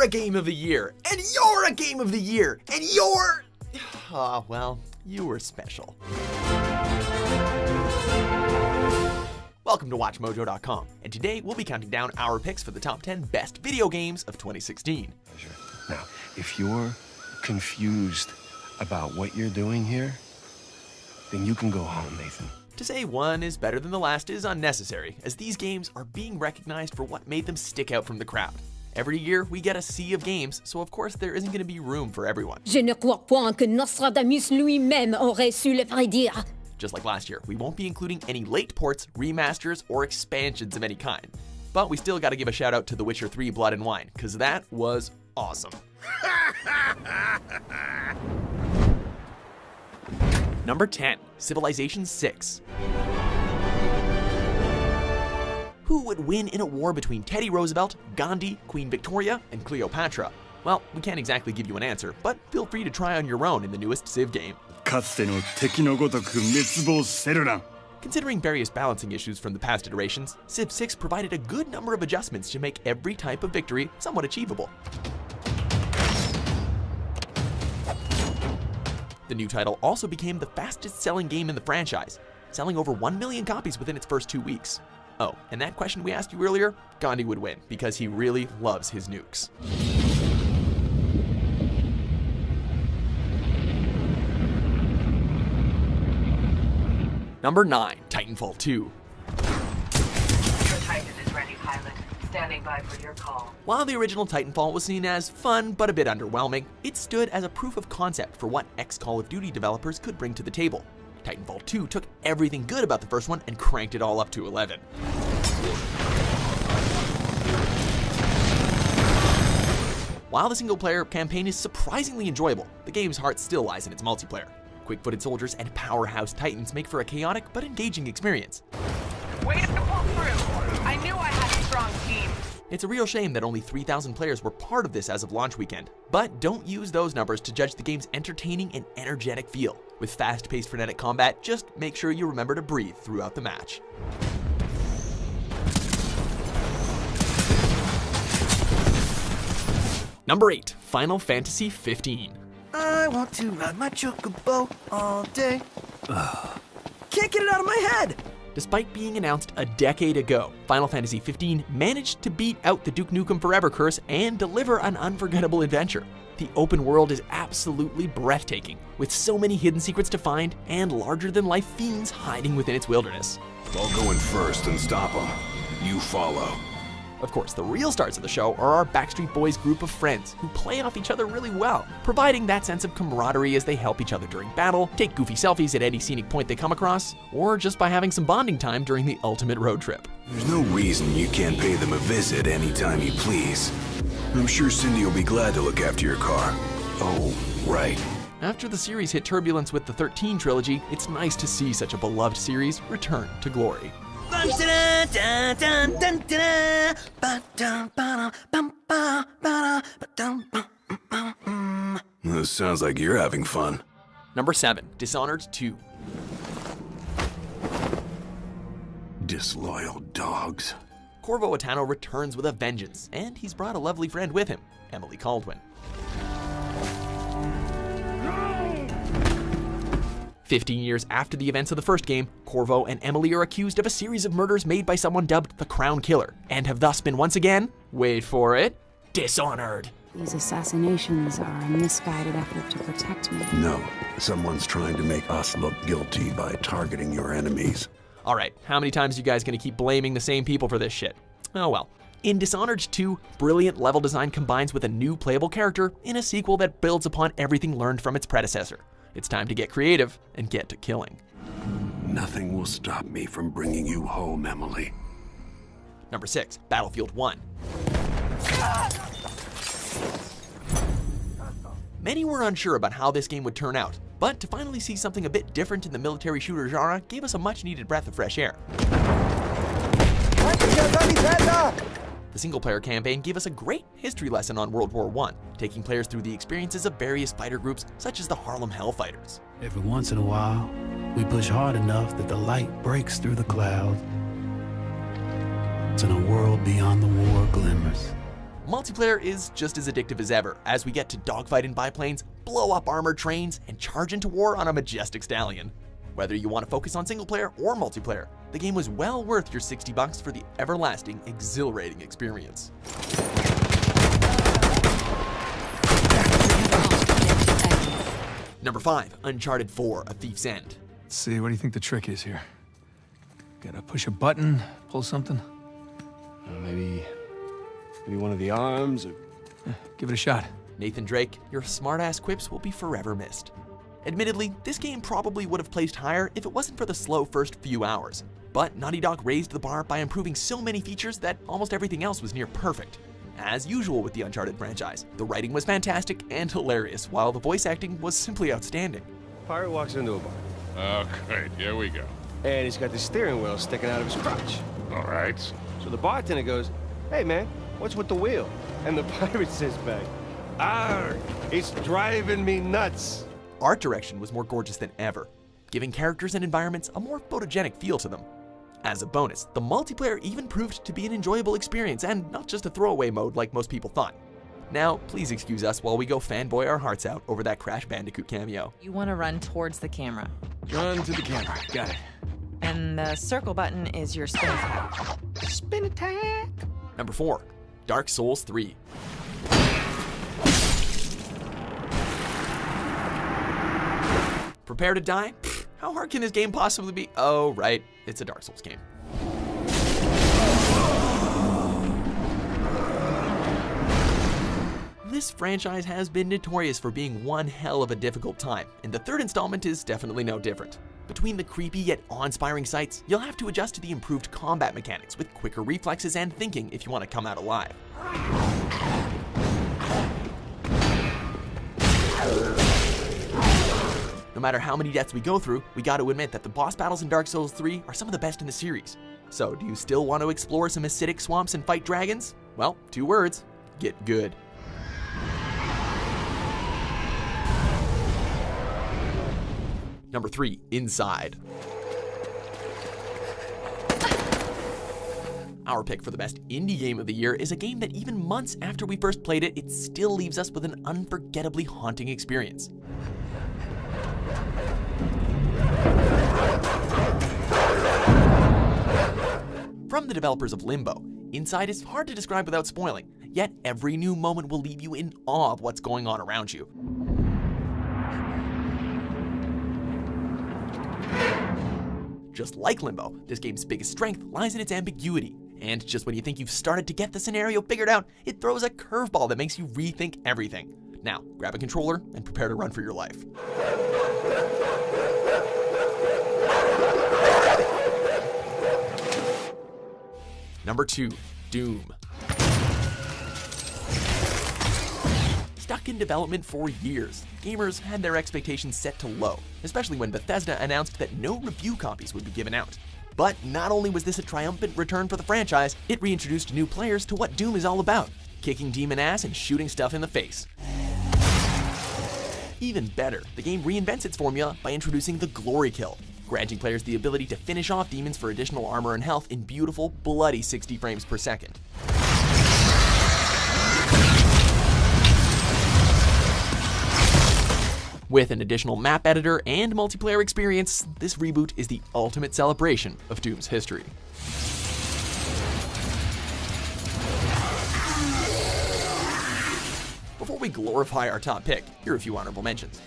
a Game of the Year, and you're a Game of the Year, and you're... Oh, well, you were special. Welcome to WatchMojo.com, and today we'll be counting down our picks for the top 10 best video games of 2016. Now, if you're confused about what you're doing here, then you can go home, Nathan. To say one is better than the last is unnecessary, as these games are being recognized for what made them stick out from the crowd. Every year, we get a sea of games, so of course there isn't going to be room for everyone. Je ne crois point que Nostradamus lui-même aurait su le prédire. Just like last year, we won't be including any late ports, remasters, or expansions of any kind. But we still gotta give a shout out to The Witcher 3 Blood and Wine, cause that was awesome. Number 10, Civilization 6. Who would win in a war between Teddy Roosevelt, Gandhi, Queen Victoria, and Cleopatra? Well, we can't exactly give you an answer, but feel free to try on your own in the newest Civ game. Considering various balancing issues from the past iterations, Civ 6 provided a good number of adjustments to make every type of victory somewhat achievable. The new title also became the fastest-selling game in the franchise, selling over 1 million copies within its first 2 weeks. Oh, and that question we asked you earlier, Gandhi would win, because he really loves his nukes. Number 9, Titanfall 2. The Titan is ready, pilot. Standing by for your call. While the original Titanfall was seen as fun but a bit underwhelming, it stood as a proof of concept for what ex-Call of Duty developers could bring to the table. Titanfall 2 took everything good about the first one and cranked it all up to 11. While the single-player campaign is surprisingly enjoyable, the game's heart still lies in its multiplayer. Quick-footed soldiers and powerhouse titans make for a chaotic but engaging experience. Way to pull through! I knew I had a strong team. It's a real shame that only 3,000 players were part of this as of launch weekend, but don't use those numbers to judge the game's entertaining and energetic feel. With fast-paced frenetic combat, just make sure you remember to breathe throughout the match. Number 8, Final Fantasy 15. I want to ride my chocobo all day. Can't get it out of my head! Despite being announced a decade ago, Final Fantasy 15 managed to beat out the Duke Nukem Forever curse and deliver an unforgettable adventure. The open world is absolutely breathtaking, with so many hidden secrets to find and larger-than-life fiends hiding within its wilderness. I'll go in first and stop them. You follow. Of course, the real stars of the show are our Backstreet Boys group of friends who play off each other really well, providing that sense of camaraderie as they help each other during battle, take goofy selfies at any scenic point they come across, or just by having some bonding time during the ultimate road trip. There's no reason you can't pay them a visit anytime you please. I'm sure Cindy will be glad to look after your car. Oh, right. After the series hit turbulence with the 13 trilogy, it's nice to see such a beloved series return to glory. This sounds like you're having fun. Number 7, Dishonored 2. Disloyal dogs. Corvo Attano returns with a vengeance, and he's brought a lovely friend with him, Emily Caldwin. 15 years after the events of the first game, Corvo and Emily are accused of a series of murders made by someone dubbed the Crown Killer, and have thus been once again, wait for it, dishonored. These assassinations are a misguided effort to protect me. No, someone's trying to make us look guilty by targeting your enemies. Alright, how many times are you guys gonna keep blaming the same people for this shit? Oh well. In Dishonored 2, brilliant level design combines with a new playable character in a sequel that builds upon everything learned from its predecessor. It's time to get creative and get to killing. Nothing will stop me from bringing you home, Emily. Number 6, Battlefield 1. Many were unsure about how this game would turn out, but to finally see something a bit different in the military shooter genre gave us a much needed breath of fresh air. The single-player campaign gave us a great history lesson on World War I, taking players through the experiences of various fighter groups such as the Harlem Hellfighters. Every once in a while, we push hard enough that the light breaks through the clouds, and a world beyond the war glimmers. Multiplayer is just as addictive as ever, as we get to dogfight in biplanes, blow up armored trains, and charge into war on a majestic stallion. Whether you want to focus on single player or multiplayer, the game was well worth your $60 for the everlasting, exhilarating experience. Number 5, Uncharted 4: A Thief's End. Let's see, what do you think the trick is here? Gotta push a button, pull something? Maybe one of the arms, or... give it a shot. Nathan Drake, your smart-ass quips will be forever missed. Admittedly, this game probably would have placed higher if it wasn't for the slow first few hours. But Naughty Dog raised the bar by improving so many features that almost everything else was near perfect. As usual with the Uncharted franchise, the writing was fantastic and hilarious, while the voice acting was simply outstanding. Pirate walks into a bar. Oh, great. Here we go. And he's got the steering wheel sticking out of his crotch. All right. So the bartender goes, "Hey, man, what's with the wheel?" And the pirate says back, "Arr, it's driving me nuts." Art direction was more gorgeous than ever, giving characters and environments a more photogenic feel to them. As a bonus, the multiplayer even proved to be an enjoyable experience and not just a throwaway mode like most people thought. Now, please excuse us while we go fanboy our hearts out over that Crash Bandicoot cameo. You want to run towards the camera. Run to the camera, got it. And the circle button is your spin attack. Spin attack. Number 4, Dark Souls 3. Prepare to die? Pfft, how hard can this game possibly be? Oh, right, it's a Dark Souls game. This franchise has been notorious for being one hell of a difficult time, and the third installment is definitely no different. Between the creepy yet awe-inspiring sights, you'll have to adjust to the improved combat mechanics with quicker reflexes and thinking if you want to come out alive. No matter how many deaths we go through, we gotta admit that the boss battles in Dark Souls 3 are some of the best in the series. So, do you still want to explore some acidic swamps and fight dragons? Well, 2 words: get good. Number 3, Inside. Our pick for the best indie game of the year is a game that even months after we first played it, it still leaves us with an unforgettably haunting experience. From the developers of Limbo, Inside is hard to describe without spoiling, yet every new moment will leave you in awe of what's going on around you. Just like Limbo, this game's biggest strength lies in its ambiguity, and just when you think you've started to get the scenario figured out, it throws a curveball that makes you rethink everything. Now, grab a controller and prepare to run for your life. Number 2, Doom. Stuck in development for years, gamers had their expectations set to low, especially when Bethesda announced that no review copies would be given out. But not only was this a triumphant return for the franchise, it reintroduced new players to what Doom is all about: kicking demon ass and shooting stuff in the face. Even better, the game reinvents its formula by introducing the Glory Kill, granting players the ability to finish off demons for additional armor and health in beautiful, bloody 60 frames per second. With an additional map editor and multiplayer experience, this reboot is the ultimate celebration of Doom's history. Before we glorify our top pick, here are a few honorable mentions.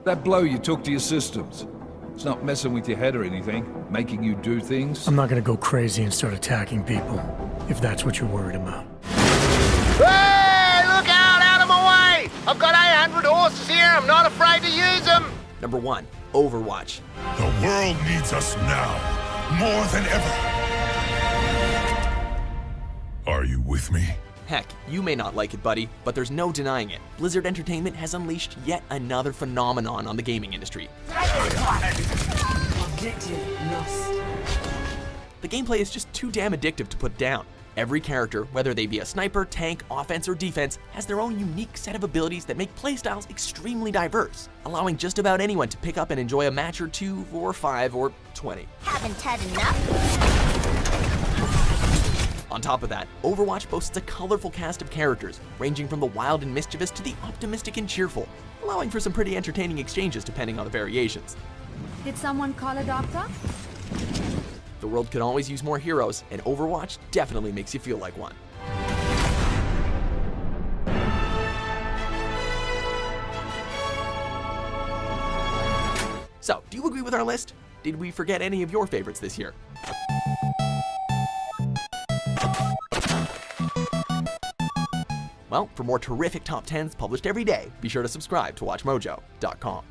That blow you took to your systems, it's not messing with your head or anything, making you do things? I'm not gonna go crazy and start attacking people, if that's what you're worried about. Hey, look out of my way! I've got 800 horses here, I'm not afraid to use them! Number 1, Overwatch. The world needs us now, more than ever. Are you with me? Heck, you may not like it, buddy, but there's no denying it. Blizzard Entertainment has unleashed yet another phenomenon on the gaming industry. The gameplay is just too damn addictive to put down. Every character, whether they be a sniper, tank, offense, or defense, has their own unique set of abilities that make playstyles extremely diverse, allowing just about anyone to pick up and enjoy a match or 2, or 5, or 20. Haven't had enough? On top of that, Overwatch boasts a colorful cast of characters, ranging from the wild and mischievous to the optimistic and cheerful, allowing for some pretty entertaining exchanges depending on the variations. Did someone call a doctor? The world could always use more heroes, and Overwatch definitely makes you feel like one. So, do you agree with our list? Did we forget any of your favorites this year? Well, for more terrific top 10s published every day, be sure to subscribe to WatchMojo.com.